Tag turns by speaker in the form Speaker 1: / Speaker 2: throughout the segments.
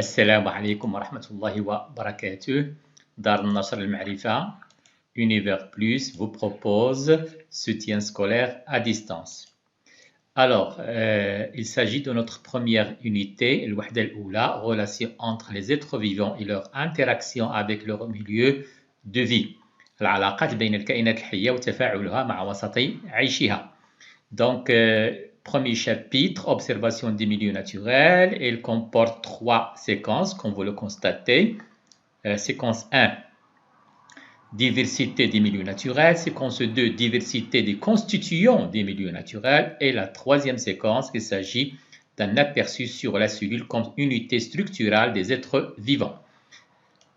Speaker 1: السلام عليكم ورحمة الله وبركاته. دار النشر المعرفة Univers Plus vous propose soutien scolaire à distance. Alors, il s'agit de notre première unité, الوحدة الأولى, relation entre les êtres vivants et leur interaction avec leur milieu de vie. العلاقات بين الكائنات الحية وتفاعلها مع وسط عيشها. Donc, premier chapitre, observation des milieux naturels. Il comporte 3 séquences, comme vous le constatez. Séquence 1, diversité des milieux naturels. Séquence 2, diversité des constituants des milieux naturels. Et la troisième séquence, il s'agit d'un aperçu sur la cellule comme unité structurale des êtres vivants.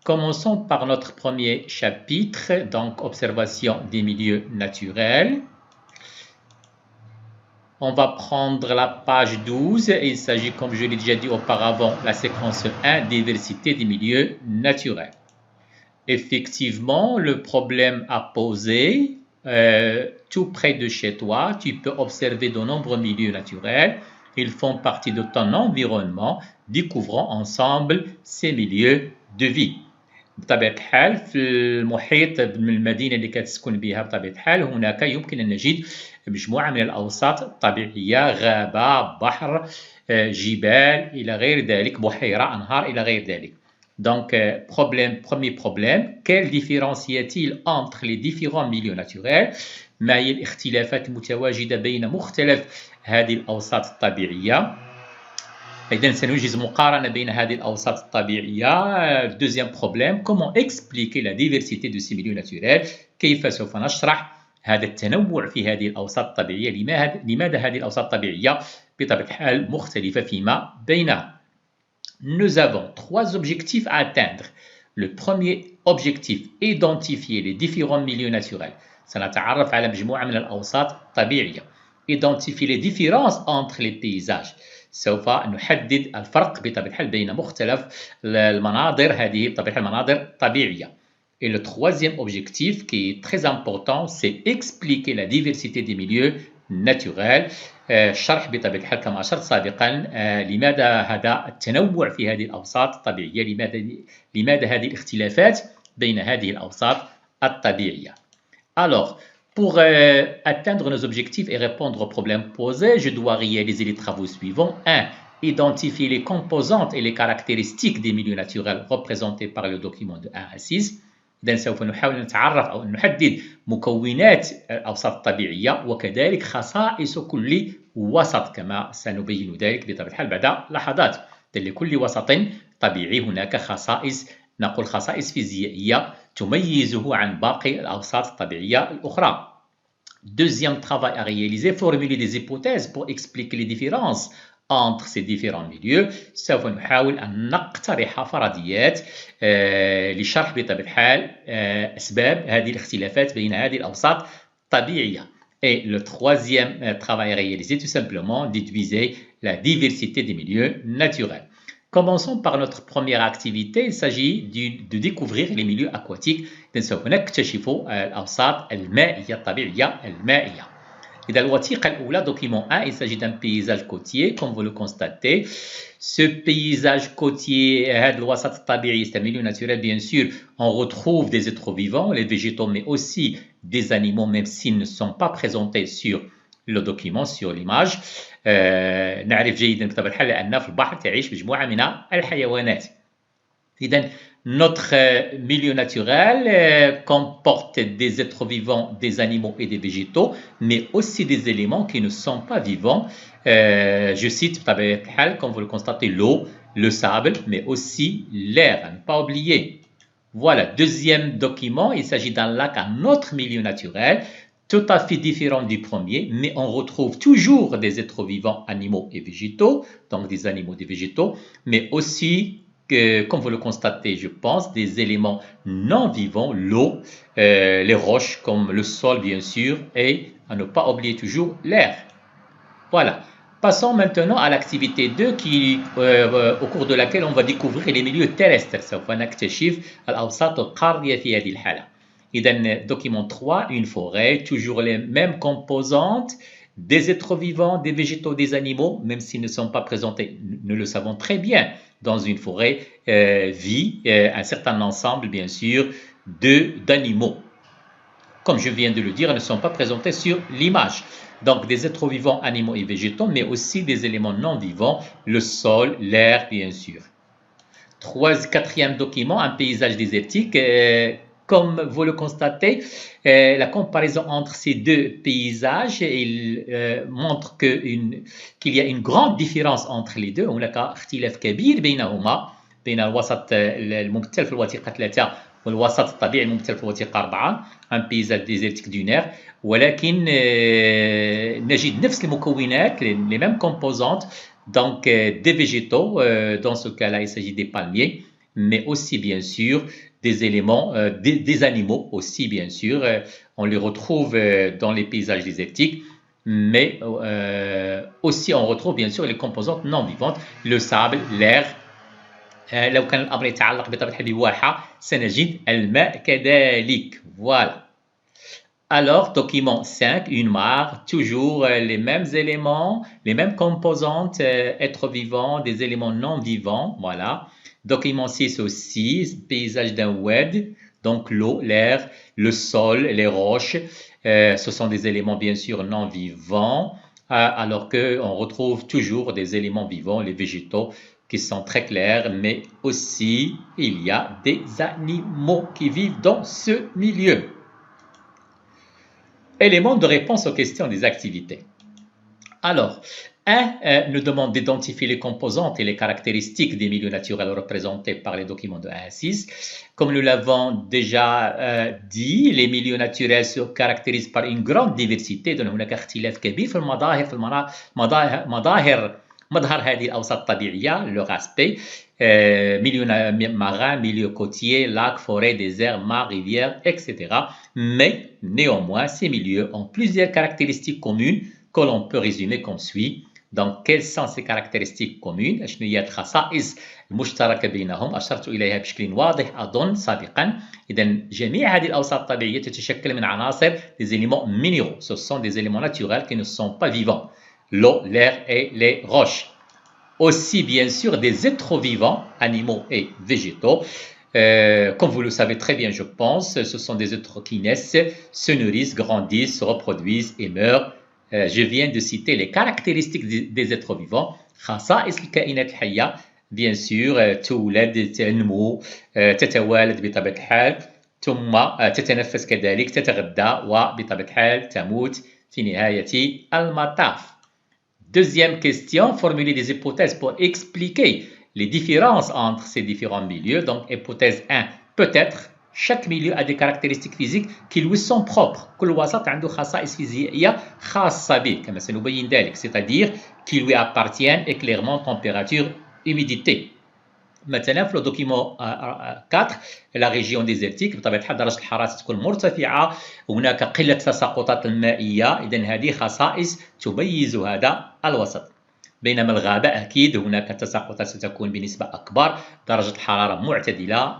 Speaker 1: Commençons par notre premier chapitre, donc observation des milieux naturels. On va prendre la page 12. Il s'agit, comme je l'ai déjà dit auparavant, la séquence 1, diversité des milieux naturels. Effectivement, le problème à poser, tout près de chez toi, tu peux observer de nombreux milieux naturels. Ils font partie de ton environnement. Découvrons ensemble ces milieux de vie. بطبيعة الحال في المحيط من المدينة اللي كتسكن بها بطبيعة الحال هناك يمكن أن نجد مجموعة من الأوساط الطبيعية، غابة، بحر، جبال إلى غير ذلك، بحيرة، أنهار إلى غير ذلك. Donc, premier problème, quelle différence y a-t-il entre les différents milieux naturels؟ ما هي الاختلافات المتواجدة بين مختلف هذه الأوساط الطبيعية؟ إذن سنوجد مقارنة بين هذه الأوساط الطبيعية. Deuxième problème, comment expliquer la diversité de ces milieux naturels؟ كيف سوف نشرح هذا التنوع في هذه الأوساط الطبيعية؟ لماذا هذه الأوساط الطبيعية بطبيعة الحال مختلفة فيما بينها؟ Nous avons 3 objectifs à atteindre. Le premier objectif, identifier les différents milieux naturels. سنتعرف على مجموعة من الأوساط الطبيعية. Identifier les différences entre les paysages. سوف نحدد الفرق بطبيعة الحال بين مختلف المناظر، هذه بطبيعة المناظر طبيعية. Et le troisième objectif qui est très important, c'est expliquer la diversité des milieux naturels. شرح بطبيعة الحال كما أشرت سابقا لماذا هذا التنوع في هذه الأوساط الطبيعية، لماذا هذه الاختلافات بين هذه الأوساط الطبيعية. Alors, pour atteindre nos objectifs et répondre aux problèmes posés, je dois réaliser les travaux suivants. 1. Identifier les composantes et les caractéristiques des milieux naturels représentés par le document de 1 à 6. إذن سوف نحاول نتعرف أو نحدد مكونات الأوساط الطبيعية وكذلك خصائص كل وسط كما سنبين ذلك بطبيعة الحال بعد لحظات. لكل وسط طبيعي هناك خصائص، نقول خصائص فيزيائية تميزه عن باقي الأوساط الطبيعية الأخرى. Deuxième travail à réaliser, formuler des hypothèses pour expliquer les différences entre ces différents milieux. سوف نحاول أن نقترح فرضيات لشرح بطبيعة الحال أسباب هذه الاختلافات بين هذه الأوساط الطبيعية. Et le troisième travail à réaliser, tout simplement, déduisez la diversité des milieux naturels. Commençons par notre première activité. Il s'agit de découvrir les milieux aquatiques. سوف نكتشف الأوساط المائية الطبيعية المائية. إذا الوثيقة الأولى document 1, il s'agit d'un paysage côtier, comme vous le constatez. Ce paysage côtier, هذا الوسط الطبيعي, c'est un milieu naturel, bien sûr. On retrouve des êtres vivants, les végétaux, mais aussi des animaux, même s'ils ne sont pas présentés sur le document, sur l'image. نعرف جيدا بطبيعة الحال أن في البحر تعيش مجموعة من الحيوانات. إذن notre milieu naturel comporte des êtres vivants, des animaux et des végétaux, mais aussi des éléments qui ne sont pas vivants. Je cite, comme vous le constatez, l'eau, le sable, mais aussi l'air, à ne pas oublier. Voilà, deuxième document, il s'agit d'un lac, un autre milieu naturel, tout à fait différent du premier, mais on retrouve toujours des êtres vivants, animaux et végétaux, donc des animaux et des végétaux, mais aussi comme vous le constatez, je pense, des éléments non vivants, l'eau, les roches comme le sol bien sûr, et à ne pas oublier toujours l'air. Voilà. Passons maintenant à l'activité 2 au cours de laquelle on va découvrir les milieux terrestres. سوف نكتشف الأوساط القارية في هذه الحالة. إذن document 3, une forêt, toujours les mêmes composantes, des êtres vivants, des végétaux, des animaux, même s'ils ne sont pas présentés, nous le savons très bien. dans une forêt vit un certain ensemble, bien sûr, d'animaux. Comme je viens de le dire, ne sont pas présentés sur l'image. Donc des êtres vivants, animaux et végétaux, mais aussi des éléments non vivants, le sol, l'air, bien sûr. Quatrième document, un paysage désertique. Comme vous le constatez, la comparaison entre ces deux paysages montre qu'il y a une grande différence entre les deux. هناك اختلاف كبير بينهما بين الوسط الممثل في الوثيقة 3 والوسط الطبيعي الممثل في الوثيقة 4. un paysage désertique dunaire. ولكن نجد نفس المكونات, les mêmes composantes, donc des végétaux, dans ce cas-là il s'agit des palmiers, mais aussi bien sûr des éléments, des animaux aussi bien sûr, on les retrouve dans les paysages désertiques, mais aussi on retrouve bien sûr les composantes non vivantes, le sable, l'air. لو كان الأمر يتعلق بطبيعة الحال بواحة سنجد الماء كذلك. Voilà. Alors, document 5, une mare, toujours les mêmes éléments, les mêmes composantes, êtres vivants, des éléments non vivants, voilà. Document 6 aussi, paysage d'un oued, donc l'eau, l'air, le sol, les roches, ce sont des éléments bien sûr non vivants, alors qu'on retrouve toujours des éléments vivants, les végétaux, qui sont très clairs, mais aussi il y a des animaux qui vivent dans ce milieu. Éléments de réponse aux questions des activités. Alors, 1 nous demande d'identifier les composantes et les caractéristiques des milieux naturels représentés par les documents de 1 à 6. Comme nous l'avons déjà dit, les milieux naturels se caractérisent par une grande diversité. Donc, هناك اختلاف كبير في المظاهر مظهر هذه الأوساط الطبيعية, leur aspect, milieu marin, milieu côtier, lac, forêt, désert, mar, rivière, etc. Mais néanmoins, ces milieux ont plusieurs caractéristiques communes que l'on peut résumer comme suit. Donc, quelles sont ces caractéristiques communes؟ شنو هي الخصائص المشتركة بينهم؟ أشرت إليها بشكل واضح أظن سابقا. إذا جميع هذه الأوساط الطبيعية تتشكل من عناصر des éléments minéraux. Ce sont des éléments naturels qui ne sont pas vivants. L'eau, l'air et les roches. Aussi, bien sûr, des êtres vivants, animaux et végétaux. Comme vous le savez très bien, je pense, ce sont des êtres qui naissent, se nourrissent, grandissent, se reproduisent et meurent. Je viens de citer les caractéristiques des êtres vivants. خصائص الكائنات الحية, bien sûr, تولد, تنمو, تتوالد بطبيعة الحال, ثم تتنفس كذلك, تتغذى وبطبيعة الحال تموت في نهاية المطاف. Deuxième question, formuler des hypothèses pour expliquer les différences entre ces différents milieux. Donc, hypothèse 1, peut-être chaque milieu a des caractéristiques physiques qui lui sont propres. كل وسط عنده خصائص فيزيائية خاصة به كما سنبين ذلك, c'est-à-dire qui lui appartiennent éclairement, température, humidité. مثلا في الدوكيمون 4 la région désertique بطبيعة الحال درجة الحرارة تكون مرتفعة, هناك قلة تساقطات المائية, إذن هذه خصائص تميز هذا الوسط. بينما الغابة أكيد هناك تساقطات ستكون بنسبة أكبر, درجة الحرارة معتدلة,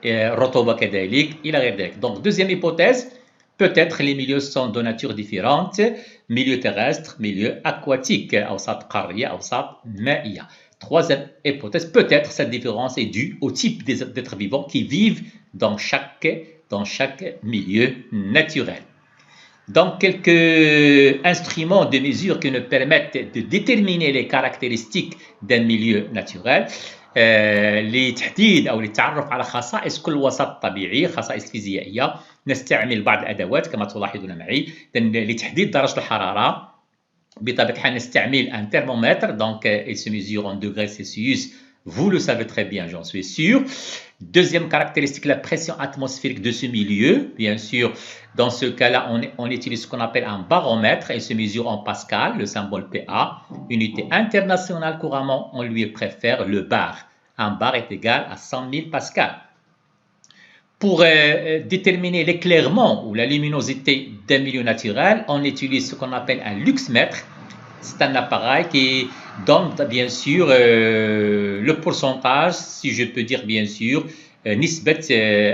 Speaker 1: الرطوبة كذلك إلى غير ذلك. Donc deuxième hypothèse, peut-être les milieux sont de nature différente, milieu terrestre, milieu aquatique, أوساط قارية, أوساط مائية. Troisième hypothèse, peut-être cette différence est due au type d'êtres vivants qui vivent dans chaque milieu naturel. Donc, quelques instruments de mesure qui nous permettent de déterminer les caractéristiques d'un milieu naturel. لتحديد أو للتعرف على خصائص كل وسط طبيعي, خصائص فيزيائية, نستعمل بعض الأدوات كما تلاحظون معي. لتحديد درجة الحرارة بطبيعة الحال نستعمل un thermomètre, donc il se mesure en degrés Celsius, vous le savez très bien, j'en suis sûr. Deuxième caractéristique, la pression atmosphérique de ce milieu, bien sûr, dans ce cas-là, on utilise ce qu'on appelle un baromètre, il se mesure en pascal, le symbole PA, unité internationale couramment, on lui préfère le bar. Un bar est égal à 100 000 pascal. Pour déterminer l'éclairement ou la luminosité d'un milieu naturel, on utilise ce qu'on appelle un luxmètre. C'est un appareil qui donne bien sûr le pourcentage, si je peux dire bien sûr, نسبة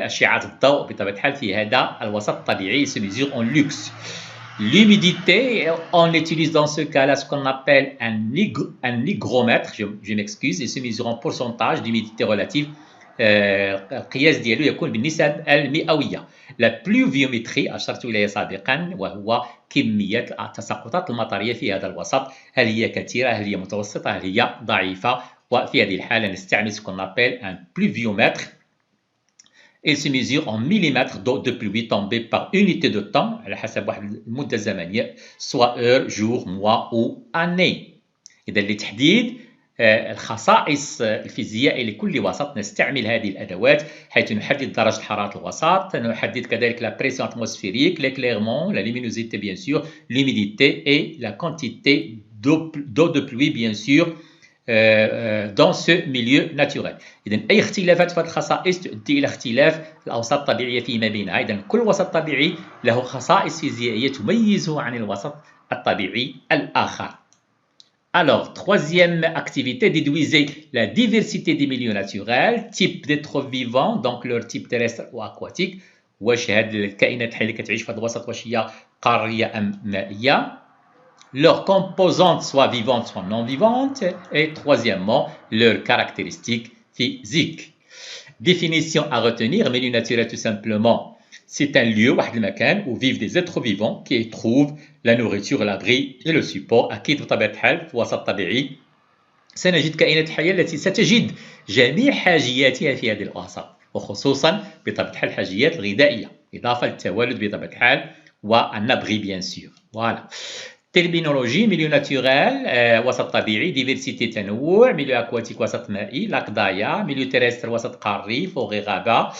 Speaker 1: أشعة الضوء بطبيعة الحال في هذا الوسط الطبيعي, se mesure en lux. L'humidité, on utilise dans ce cas-là ce qu'on appelle un hygromètre, je m'excuse, et se mesure en pourcentage d'humidité relative. القياس ديالو يكون بالنسب المئوية. لا بلوفيومتري أشرت إليه سابقا وهو كمية التساقطات المطرية في هذا الوسط، هل هي كثيرة، هل هي متوسطة، هل هي ضعيفة. وفي هذه الحالة نستعمل ce qu'on appelle un pluviomètre. Il se mesure en millimètres d'eau de pluie tombée par unité de temps على حسب واحد المدة زمنية soit heure, jour, mois ou année. إذا لتحديد الخصائص الفيزيائية لكل وسط نستعمل هذه الأدوات حيث نحدد درجة حرارة الوسط، نحدد كذلك la pression atmosphérique, l'éclairement, la luminosité bien sûr, l'humidité et la quantité d'eau de pluie bien sûr dans ce milieu naturel. إذن أي اختلافات في هذه الخصائص تؤدي إلى اختلاف الأوساط الطبيعية فيما بينها. إذن كل وسط طبيعي له خصائص فيزيائية تميزه عن الوسط الطبيعي الآخر. Alors, troisième activité, déduisez la diversité des milieux naturels, type d'êtres vivants, donc leur type terrestre ou aquatique. واش هاد الكائنات الحية اللي كتعيش في هذا الوسط واش هي قارية أم مائية. Leurs composantes soit vivantes soit non vivantes. Et troisièmement, leurs caractéristiques physiques. Définition à retenir, milieu naturel tout simplement. C'est un lieu où vivent des êtres vivants qui trouvent la nourriture, l'abri et le support. أكيد بطبيعة الحال في وسط طبيعي سنجد كائنات حية التي ستجد جميع حاجياتها في هذا الوسط، وخصوصا بطبيعة الحال الحاجيات الغذائية إضافة للتوالد بطبيعة الحال والنبغي bien sûr. Voilà. Terminologie, milieu naturel, وسط طبيعي, diversité تنوع, milieu aquatique وسط مائي, lac d'Aya, milieu terrestre وسط قاري, forêt غابة.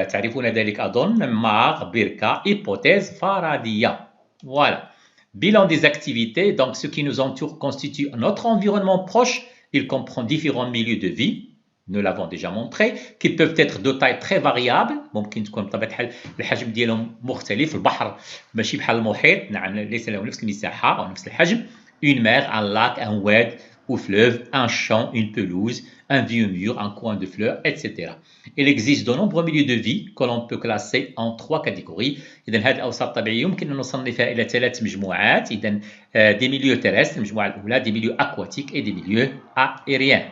Speaker 1: تعرفون ذلك أظن، مار، بركة، hypothèse فارادية. Voilà. Bilan des activités, donc ce qui nous entoure constitue notre environnement proche. Il comprend différents milieux de vie, nous l'avons déjà montré, qui peuvent être de taille très variable. ممكن تكون بطبيعة الحال الحجم ديالهم مختلف. البحر ماشي بحال المحيط، نعم ليس له نفس المساحة أو نفس الحجم. Une mer, un lac, un wad ou fleuve, un champ, une pelouse, un vieux mur, un coin de fleurs, etc. Il existe de nombreux milieux de vie que l'on peut classer en 3 catégories. إذن هذه الأوساط الطبيعية يمكن أن نصنفها إلى 3 مجموعات. إذن des milieux terrestres، المجموعة الأولى des milieux aquatiques et des milieux aériens.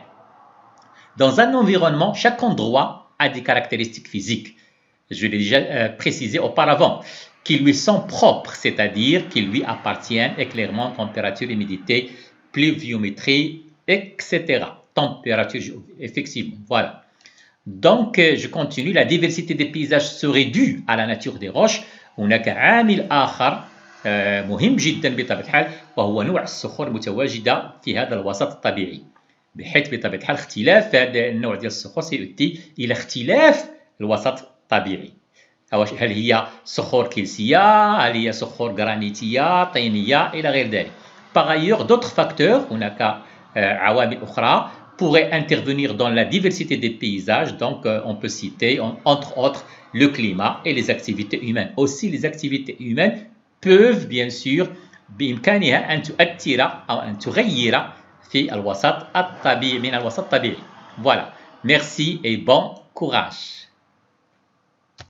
Speaker 1: Dans un environnement, chaque endroit a des caractéristiques physiques, je l'ai déjà précisé auparavant, qui lui sont propres, c'est-à-dire qui lui appartiennent, éclairement, température, humidité, pluviométrie, etc. Température, effectivement, voilà. Donc, je continue. La diversité des paysages serait due à la nature des roches. هناك عامل آخر مهم جدا بطبيعة الحال وهو نوع الصخور المتواجدة في هذا الوسط الطبيعي، بحيث بطبيعة الحال اختلاف هذا النوع ديال الصخور سيؤدي إلى اختلاف الوسط الطبيعي. هل هي صخور كلسية، هل هي صخور جرانيتية، طينية، إلى غير ذلك. Par ailleurs, d'autres facteurs، هناك عوامل أخرى pourraient intervenir dans la diversité des paysages. Donc, on peut citer, entre autres, le climat et les activités humaines. Aussi, les activités humaines peuvent, bien sûr, بإمكانها أن تؤثر أو أن تغير في الوسط الطبيعي من الوسط الطبيعي. Voilà. Merci et bon courage.